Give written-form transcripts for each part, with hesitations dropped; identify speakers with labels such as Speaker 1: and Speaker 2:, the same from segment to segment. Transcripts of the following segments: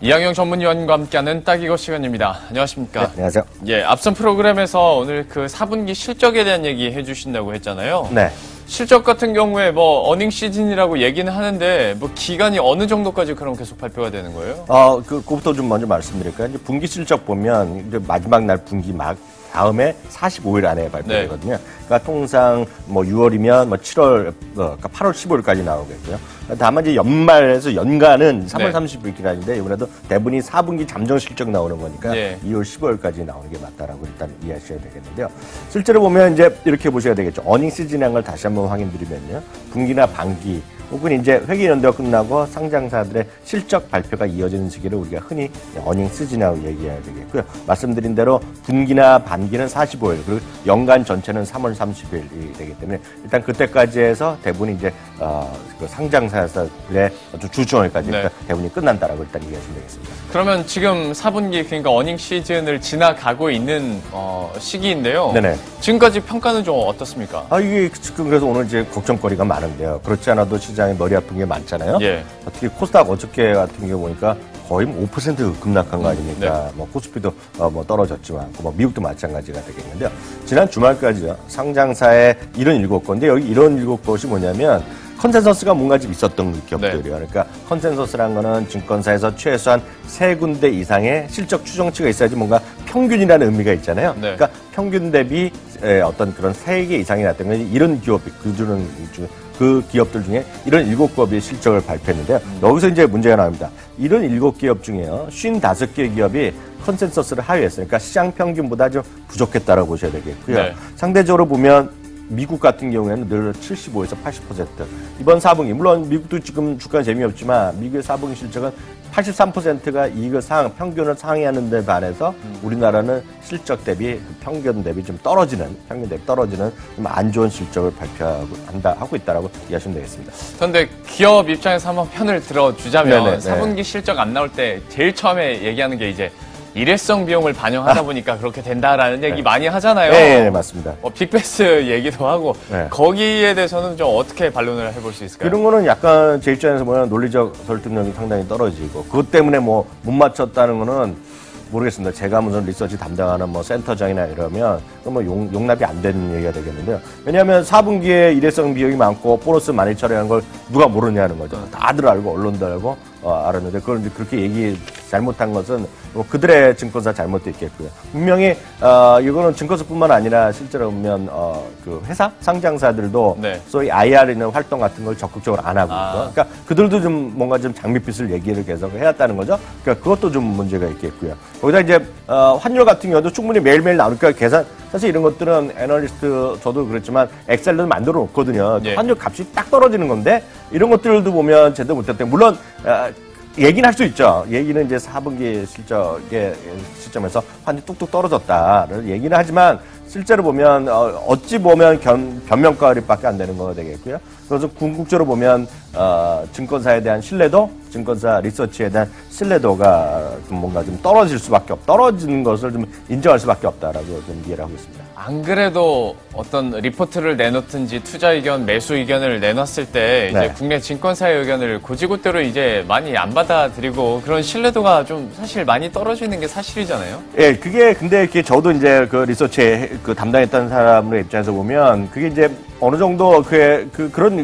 Speaker 1: 이항영 전문위원과 함께하는 딱 이거 시간입니다. 안녕하십니까?
Speaker 2: 네, 안녕하세요.
Speaker 1: 예, 앞선 프로그램에서 오늘 그 4분기 실적에 대한 얘기 해주신다고 했잖아요.
Speaker 2: 네.
Speaker 1: 실적 같은 경우에 뭐 어닝 시즌이라고 얘기는 하는데 뭐 기간이 어느 정도까지 그럼 계속 발표가 되는 거예요?
Speaker 2: 그거부터 좀 먼저 말씀드릴까요? 이제 분기 실적 보면 이제 마지막 날 분기 막 다음에 45일 안에 발표되거든요. 네. 그러니까 통상 뭐 6월이면 뭐 7월, 그러니까 8월 15일까지 나오겠고요. 다만 이제 연말에서 연간은 3월 30일 기간인데 이번에도 대부분이 4분기 잠정 실적 나오는 거니까 2월 15일까지 나오는 게 맞다라고 일단 이해하셔야 되겠는데요. 실제로 보면 이제 이렇게 보셔야 되겠죠. 어닝 시즌이라는 걸 다시 한번 확인드리면요. 분기나 반기 혹은 이제 회계 연도가 끝나고 상장사들의 실적 발표가 이어지는 시기를 우리가 흔히 어닝 시즌이라고 얘기해야 되겠고요. 말씀드린 대로 분기나 반기는 45일, 그리고 연간 전체는 3월 30일이 되기 때문에 일단 그때까지 해서 대부분 이제 그 상장사들의 주주총회까지 대부분이 끝난다라고 일단 얘기하시면 되겠습니다.
Speaker 1: 그러면 지금 4분기 그러니까 어닝 시즌을 지나가고 있는 시기인데요. 네네. 지금까지 평가는 좀 어떻습니까?
Speaker 2: 이게 지금 그래서 오늘 이제 걱정거리가 많은데요. 그렇지 않아도 시장에 머리 아픈 게 많잖아요. 예. 특히 코스닥 어저께 같은 경우 보니까 거의 5% 급락한 거 아닙니까? 네. 뭐 코스피도 뭐 떨어졌지만 뭐 미국도 마찬가지가 되겠는데요. 지난 주말까지요. 상장사의 77건데 여기 77것이 뭐냐면 컨센서스가 뭔가 좀 있었던 기업들이요. 네. 그러니까 컨센서스라는 거는 증권사에서 최소한 3군데 이상의 실적 추정치가 있어야지 뭔가 평균이라는 의미가 있잖아요. 네. 그러니까 평균 대비 어떤 그런 3개 이상이 났다면 이런 기업이 그 기업들 중에 이런 7기업의 실적을 발표했는데요. 여기서 이제 문제가 나옵니다. 이런 7기업 중에요. 55개 기업이 컨센서스를 하회했어요. 그러니까 시장 평균보다 좀 부족했다라고 보셔야 되겠고요. 네. 상대적으로 보면 미국 같은 경우에는 늘 75에서 80%. 이번 4분기, 물론 미국도 지금 주가는 재미없지만 미국의 4분기 실적은 83%가 이익을 평균을 상회하는 데 반해서 우리나라는 실적 대비 평균 대비 좀 떨어지는, 평균 대비 떨어지는 좀 안 좋은 실적을 하고 있다라고 이해하시면 되겠습니다.
Speaker 1: 그런데 기업 입장에서 한번 편을 들어주자면 4분기 실적 안 나올 때 제일 처음에 얘기하는 게 이제 일회성 비용을 반영하다 보니까 그렇게 된다라는 얘기 많이 하잖아요.
Speaker 2: 네, 맞습니다.
Speaker 1: 빅베스 얘기도 하고 거기에 대해서는 좀 어떻게 반론을 해볼 수 있을까요?
Speaker 2: 그런 거는 약간 제 입장에서 보면 논리적 설득력이 상당히 떨어지고 그것 때문에 뭐 못 맞췄다는 거는 모르겠습니다. 제가 무슨 리서치 담당하는 뭐 센터장이나 이러면 뭐 용납이 안 되는 얘기가 되겠는데요. 왜냐하면 4분기에 일회성 비용이 많고 보너스 많이 처리한 걸 누가 모르냐는 거죠. 다들 알고 언론도 알고 알았는데 그걸 이제 그렇게 얘기 잘못한 것은 뭐 그들의 증권사 잘못도 있겠고요. 분명히 이거는 증권사뿐만 아니라 실제로 보면 그 회사 상장사들도 소위 IR 있는 활동 같은 걸 적극적으로 안 하고 있고, 그러니까 그들도 좀 뭔가 좀 장밋빛을 얘기를 계속 해왔다는 거죠. 그러니까 그것도 좀 문제가 있겠고요. 거기다 이제 환율 같은 경우도 충분히 매일매일 나오니까 계산 사실 이런 것들은 애널리스트 저도 그렇지만 엑셀로 만들어 놓거든요. 환율 값이 딱 떨어지는 건데 이런 것들도 보면 제대로 못했대. 물론 얘기는 할 수 있죠. 얘기는 이제 4분기 실적의 시점에서 환율이 뚝뚝 떨어졌다를 얘기는 하지만 실제로 보면 어찌 보면 변명거리밖에 안 되는 거가 되겠고요. 그래서 궁극적으로 보면 증권사에 대한 신뢰도, 증권사 리서치에 대한 신뢰도가 좀 뭔가 좀 떨어지는 것을 좀 인정할 수밖에 없다라고 좀 이해를 하고 있습니다.
Speaker 1: 안 그래도 어떤 리포트를 내놓든지 투자 의견, 매수 의견을 내놨을 때 이제 국내 증권사의 의견을 고지고대로 이제 많이 안 받아들이고 그런 신뢰도가 좀 사실 많이 떨어지는 게 사실이잖아요.
Speaker 2: 예, 그게 근데 이렇게 저도 이제 그 리서치에 그 담당했던 사람의 입장에서 보면 그게 이제 어느 정도 그런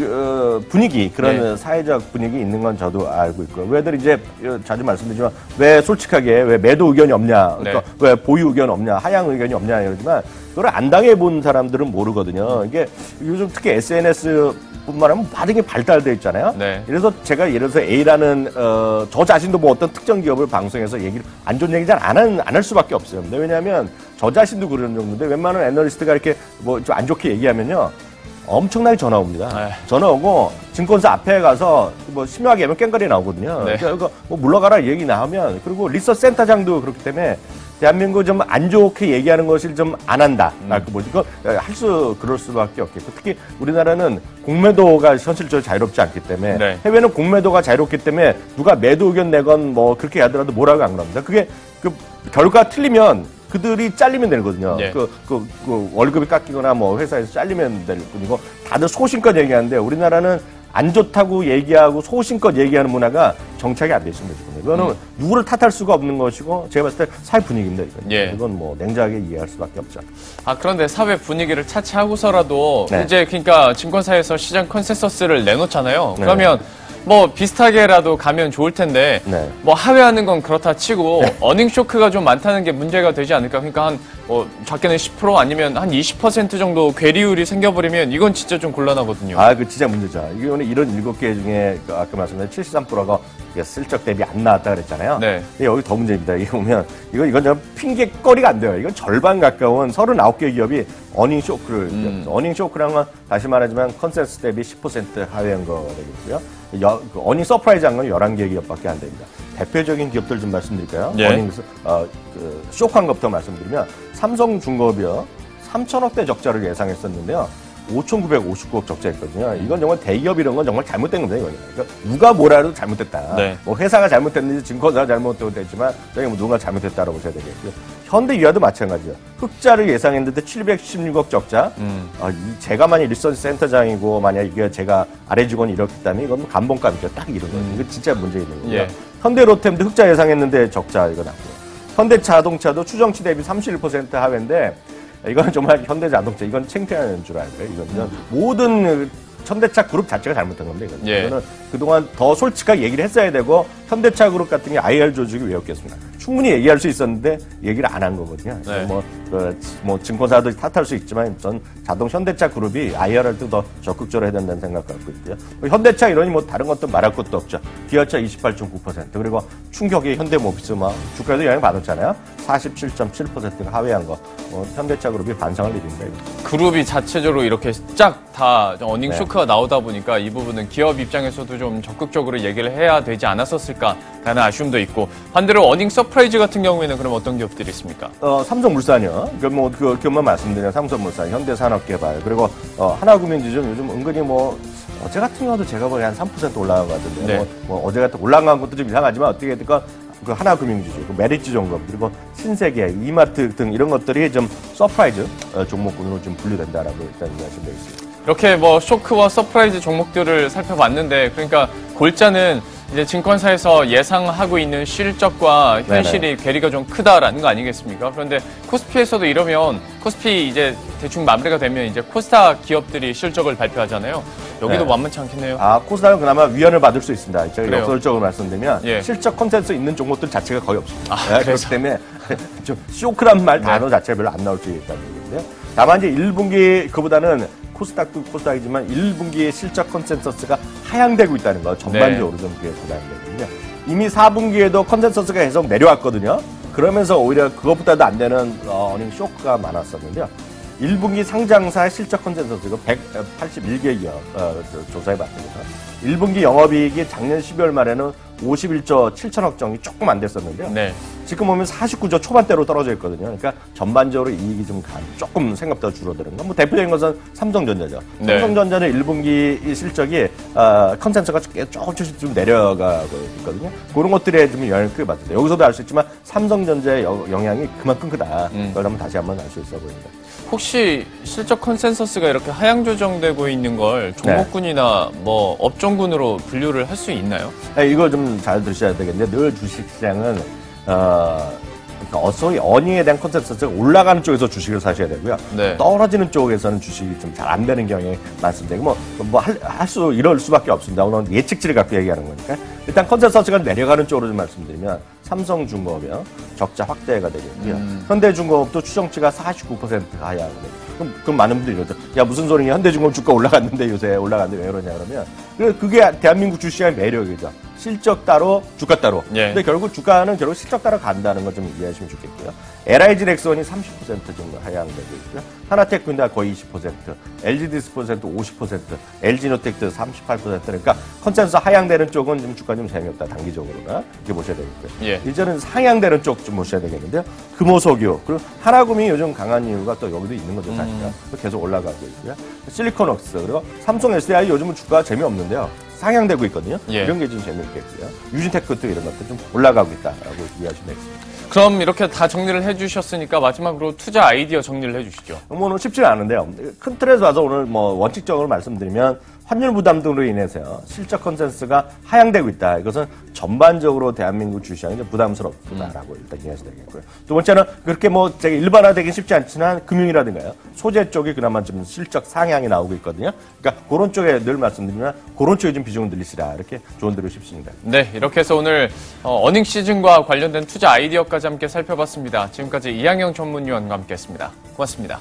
Speaker 2: 분위기, 그런 사회적 분위기 있는 건 저도 알고 있고요. 왜들 이제 자주 말씀드리지만 왜 솔직하게 왜 매도 의견이 없냐, 그러니까 왜 보유 의견 없냐, 하향 의견이 없냐 이러지만 그걸 안 당해본 사람들은 모르거든요. 이게 요즘 특히 SNS뿐만 아니라 반응이 발달되어 있잖아요. 그래서 제가 예를 들어서 A라는 저 자신도 뭐 어떤 특정 기업을 방송에서 얘기를 안 좋은 얘기 잘 안 할 수밖에 없어요. 근데 왜냐하면 저 자신도 그런 정도인데 웬만한 애널리스트가 이렇게 뭐 좀 안 좋게 얘기하면요. 엄청나게 전화 옵니다. 전화 오고 증권사 앞에 가서 뭐 심하게 하면 깽가리 나오거든요. 그러니까 뭐 물러가라 얘기 나오면 그리고 리서치 센터장도 그렇기 때문에 대한민국 좀 안 좋게 얘기하는 것을 좀 안 한다. 라고 보지. 그럴 수밖에 없겠고. 특히 우리나라는 공매도가 현실적으로 자유롭지 않기 때문에 해외는 공매도가 자유롭기 때문에 누가 매도 의견 내건 뭐 그렇게 하더라도 뭐라고 안 그럽니다. 그게 그 결과 틀리면 그들이 잘리면 되거든요. 월급이 깎이거나 뭐 회사에서 잘리면 될 뿐이고 다들 소신껏 얘기하는데 우리나라는 안 좋다고 얘기하고 소신껏 얘기하는 문화가 정착이 안 돼 있습니다. 이거는 누구를 탓할 수가 없는 것이고 제가 봤을 때 사회 분위기입니다. 이건,
Speaker 1: 예.
Speaker 2: 이건 뭐 냉정하게 이해할 수밖에 없죠.
Speaker 1: 그런데 사회 분위기를 차치하고서라도
Speaker 2: 네.
Speaker 1: 이제 그러니까 증권사에서 시장 컨센서스를 내놓잖아요.
Speaker 2: 네.
Speaker 1: 그러면 뭐 비슷하게라도 가면 좋을 텐데
Speaker 2: 네.
Speaker 1: 뭐 하회하는 건 그렇다 치고 어닝 쇼크가 좀 많다는 게 문제가 되지 않을까? 그러니까 한 뭐 작게는 10% 아니면 한 20% 정도 괴리율이 생겨버리면 이건 진짜 좀 곤란하거든요.
Speaker 2: 그 진짜 문제죠. 이게 오늘 이런 7개 중에 아까 말씀드린 73%가 실적 대비 안 나왔다 그랬잖아요.
Speaker 1: 네.
Speaker 2: 근데 여기 더 문제입니다. 이게 보면 이건 좀 핑계거리가 안 돼요. 이건 절반 가까운 39개 기업이 어닝 쇼크를 어닝 쇼크라는 건 다시 말하지만 컨센서스 대비 10% 하회한 거가 되겠고요. 그 어닝 서프라이즈 한 건 11개 기업밖에 안 됩니다. 대표적인 기업들 좀 말씀드릴까요?
Speaker 1: 예.
Speaker 2: 어닝 쇼크한 것부터 말씀드리면 삼성중공업이요. 3천억대 적자를 예상했었는데요. 5,959억 적자했거든요. 이건 정말 대기업 이런 건 정말 잘못된 겁니다, 이거는. 그러니까 누가 뭐라 해도 잘못됐다.
Speaker 1: 네.
Speaker 2: 뭐 회사가 잘못됐는지 증권사가 잘못됐지만 저희 뭐 누가 잘못됐다라고 보셔야 되겠고요. 현대유아도 마찬가지예요. 흑자를 예상했는데 716억 적자. 제가 만약 리서치 센터장이고 만약 이게 제가 아래 직원이 이렇게 했다면 이건 감봉감이죠. 딱 이런 거예요. 이거 진짜 문제 있는 거예요.
Speaker 1: 예.
Speaker 2: 현대로템도 흑자 예상했는데 적자 이거 났고요. 현대자동차도 추정치 대비 31% 하회인데 이건 정말 현대자동차 이건 창피한 줄 알고요. 이건 모든 현대차 그룹 자체가 잘못한 겁니다. 이건.
Speaker 1: 예.
Speaker 2: 이거는 그동안 더 솔직하게 얘기를 했어야 되고 현대차 그룹 같은 게 IR 조직이 왜 없겠습니까? 충분히 얘기할 수 있었는데 얘기를 안 한 거거든요.
Speaker 1: 네.
Speaker 2: 뭐 증권사도 탓할 수 있지만 전 자동 현대차 그룹이 IR할 때 더 적극적으로 해야 된다는 생각 갖고 있고요. 현대차 이러니 뭐 다른 것도 말할 것도 없죠. 기아차 28.9% 그리고 충격이 현대모비스 주가에도 영향 받았잖아요. 47.7%가 하회한 거. 현대차 그룹이 반성할 일입니다. 이거.
Speaker 1: 그룹이 자체적으로 이렇게 쫙 다 어닝
Speaker 2: 네.
Speaker 1: 쇼크가 나오다 보니까 이 부분은 기업 입장에서도 좀 적극적으로 얘기를 해야 되지 않았었을까라는 아쉬움도 있고 반대로 어닝 서프라이즈 같은 경우에는 그럼 어떤 기업들이 있습니까?
Speaker 2: 삼성물산이요. 그 기업만 말씀드리면 삼성물산, 현대산업개발 그리고 하나금융지주 요즘 은근히 어제 같은 경우도 제가 보기엔 한 3% 올라간 것 같은데
Speaker 1: 네.
Speaker 2: 어제 같은 올라간 것도 좀 이상하지만 어떻게 됐건 그 하나금융지주, 그 메리츠증권 그리고 신세계, 이마트 등 이런 것들이 좀 서프라이즈 종목군으로 좀 분류된다라고 일단 말씀드리고 있습니다.
Speaker 1: 이렇게 쇼크와 서프라이즈 종목들을 살펴봤는데 그러니까 골자는 이제 증권사에서 예상하고 있는 실적과 현실이 괴리가 좀 크다라는 거 아니겠습니까? 그런데 코스피에서도 이러면 코스피 이제 대충 마무리가 되면 이제 코스닥 기업들이 실적을 발표하잖아요. 여기도
Speaker 2: 네.
Speaker 1: 만만치 않겠네요.
Speaker 2: 코스닥은 그나마 위안을 받을 수 있습니다. 제가
Speaker 1: 그래요?
Speaker 2: 역설적으로 말씀드리면
Speaker 1: 예.
Speaker 2: 실적 컨텐츠 있는 종목들 자체가 거의 없습니다.
Speaker 1: 그래서?
Speaker 2: 그렇기 때문에 좀 쇼크란 단어 자체가 별로 안 나올 수 있다는 얘기인데요. 다만 이제 1분기 그보다는 코스닥도 코스닥이지만 1분기의 실적 컨센서스가 하향되고 있다는 거 전반적으로 좀 그게 부담이 되거든요. 이미 4분기에도 컨센서스가 계속 내려왔거든요. 그러면서 오히려 그것보다도 안 되는 어닝 쇼크가 많았었는데요. 1분기 상장사 실적 컨센서스가 181개 기업 조사해봤습니다. 1분기 영업이익이 작년 12월 말에는 51조 7천억 정이 조금 안 됐었는데요.
Speaker 1: 네.
Speaker 2: 지금 보면 49조 초반대로 떨어져 있거든요. 그러니까 전반적으로 이익이 좀 조금 생각보다 줄어드는 건. 대표적인 것은 삼성전자죠.
Speaker 1: 네.
Speaker 2: 삼성전자는 1분기 실적이 컨센서스가 조금씩 좀 내려가고 있거든요. 그런 것들에 좀 영향을 크게 받습니다. 여기서도 알 수 있지만 삼성전자의 영향이 그만큼 크다. 그걸 한번 다시 한번 알 수 있어 보입니다.
Speaker 1: 혹시 실적 컨센서스가 이렇게 하향 조정되고 있는 걸 종목군이나 업종군으로 분류를 할 수 있나요?
Speaker 2: 네, 이거 좀 잘 들으셔야 되겠는데 늘 주식시장은 그러니까 소위 어닝에 대한 컨센서스가 올라가는 쪽에서 주식을 사셔야 되고요.
Speaker 1: 네.
Speaker 2: 떨어지는 쪽에서는 주식이 좀 잘 안 되는 경향이 많습니다. 이럴 수밖에 없습니다. 오늘 예측치를 갖고 얘기하는 거니까. 일단 컨센서스가 내려가는 쪽으로 좀 말씀드리면 삼성중공업이요. 적자 확대가 되겠고요. 현대중공업도 추정치가 49% 하향. 그럼 많은 분들이 이러죠. 야, 무슨 소리냐. 현대중공업 주가 올라갔는데 요새 올라갔는데 왜 그러냐 그러면 그게 대한민국 주식시장의 매력이죠. 실적 따로 주가 따로.
Speaker 1: 예.
Speaker 2: 근데 결국 주가는 결국 실적 따라 간다는 걸 좀 이해하시면 좋겠고요. LIG 렉선이 30% 정도 하향되고 있고요. 하나테크인다 거의 20%, LG디스포센트 50%, LG노텍도 38%. 그러니까 컨센서스 하향되는 쪽은 좀 주가 좀 재미없다 단기적으로나 이렇게 보셔야 되겠고요.
Speaker 1: 예.
Speaker 2: 이제는 상향되는 쪽 좀 보셔야 되겠는데요. 금호석유 그리고 하나금이 요즘 강한 이유가 또 여기도 있는 거죠 사실은. 계속 올라가고 있고요. 실리콘웍스 그리고 삼성 SDI 요즘은 주가 재미없는데요. 상향되고 있거든요.
Speaker 1: 예.
Speaker 2: 이런 게 좀 재미있겠고요. 유진테크도 이런 것들 좀 올라가고 있다라고 이해하시면 되겠습니다.
Speaker 1: 그럼 이렇게 다 정리를 해주셨으니까 마지막으로 투자 아이디어 정리를 해주시죠.
Speaker 2: 오늘 쉽지는 않은데요. 큰 틀에서 봐서 오늘 원칙적으로 말씀드리면 환율 부담 등으로 인해서 실적 컨센서스가 하향되고 있다. 이것은 전반적으로 대한민국 주시장이 좀 부담스럽다라고 일단 이해해서 되겠고요. 두 번째는 그렇게 뭐 제가 일반화되긴 쉽지 않지만 금융이라든가요. 소재 쪽이 그나마 좀 실적 상향이 나오고 있거든요. 그러니까 그런 쪽에 늘 말씀드리면 그런 쪽에 좀 비중을 늘리시라. 이렇게 조언드리고 싶습니다.
Speaker 1: 네, 이렇게 해서 오늘 어닝 시즌과 관련된 투자 아이디어까지 함께 살펴봤습니다. 지금까지 이항영 전문위원과 함께했습니다. 고맙습니다.